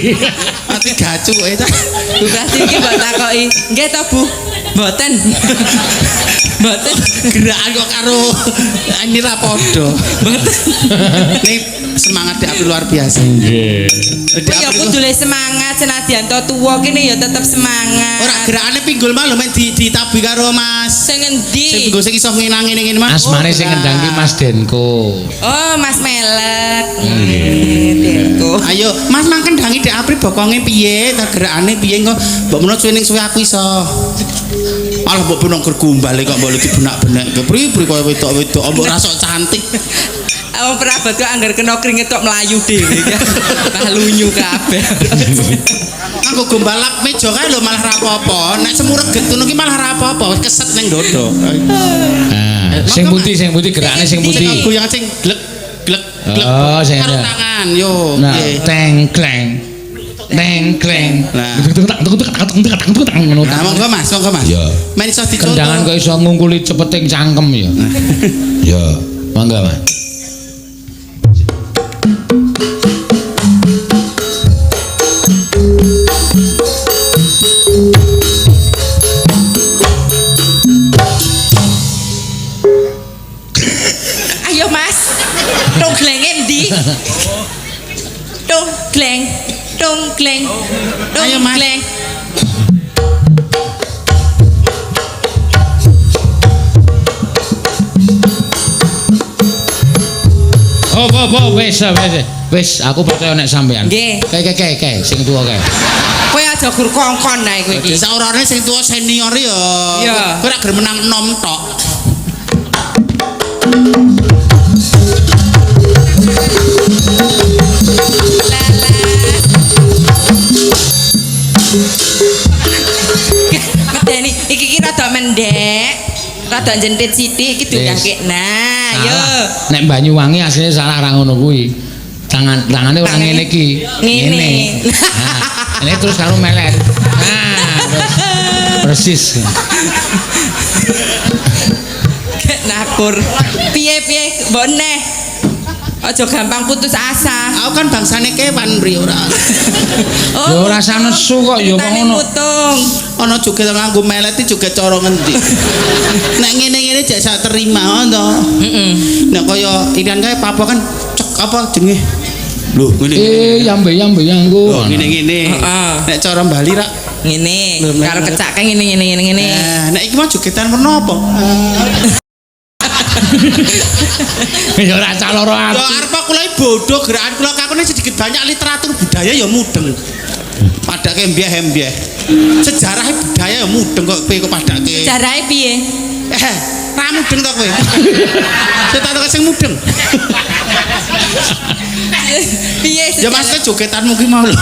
Mati gacu ta. Bu Prasib iki mbok takoki. Nggih to, Bu? Mboten. Mboten. Gerakan kok karo ini ra padha. Ini semangat Dek Apri luar biasa. Nggih. Dek Kowe ya Apri kudu le semangat senadyan to tuwa kene ya tetep semangat. ora gerakane pinggul mah lho men ditabi karo Mas. Sing endi? Sing pinggul sing iso ngenang ngene Mas. Asmane sing ngendang ki Mas Denko. Oh, Mas Melek. Nggih. Denko. Ayo, Mas mang kendangi Dek Apri bokonge piye? Ta gerakane piye engko mbok menawa suwe ning suwe aku iso. Alah mbok benong gergombal kok mbok dibenak-benak. Pri koyo wedok-wedok mbok rasok cantik. Awak perabot kok anggar kena keringet kok melayu dhewe. Nah lunyu kabeh. Nganggo gombalap meja kae lho malah ra apa-apa. Nek semu reget ngono ki malah ra apa-apa, wis keset ning dodo. Nah, sing putih gerakane sing Sing putih. goyang sing glek glek glek. Oh, sing karo ada. tangan yo. Nah, Nggih. tengkleng. Tengkleng. Nah. Ngono. Nah, monggo Mas. Ya. Men iso dicontoh. Kendangan kok iso ngungkuli cepeting cangkem ya. Ya, mangga Mas. Ayo Mas. Tonggleng endi? Tonggleng. Ayo, Mas. Tonggleng. Oh, wis, aku percaya nek sampean. Nggih. Kae, sing tuwa kae. Kowe aja gur kongkon ae kowe iki. Desa orane sing tuwa senior ya. Iya. Kowe ora gelem menang enom tok. Medeni iki rada mendek. Rada jentit sithik iki diundangke. Nah, yo. Nek Banyuwangi asline salah ra ngono kuwi. Tangane ora ngene iki. Ngene. Nah, ini terus karo melet. Nah, persis. Nakur. Piye mbok neh. Aja gampang putus asa. Aku kan bangsane kewan mri ora. Ya ora usah nesu kok ya kok Tani ngono. mutung. Ana joget nganggo melet iki joget cara ngendi. Nek ngene-ngene jek sak terima to. Heeh. Nek kaya irian kae Papua kan cek apa jenenge? Lho, ngene. Yambe yangku. Lho, ngene-ngene. Heeh. Nek cara Bali ra Ngene, Lho, karo melet. kecake ngene. Nek iki mah jogetan werna apa? Ya ora cah loro Lho ati. arep kula iki bodho gerakan kula kakune sedikit banyak literatur budaya ya mudeng. Padake mbiah-mbiah. Sejarah budaya ya mudeng kok kowe kok padake. Jarahe piye? Ra mudeng to kowe. Saya tak tahu sing mudeng. Piye? Ya maksudnya jogetanmu ki mau lho.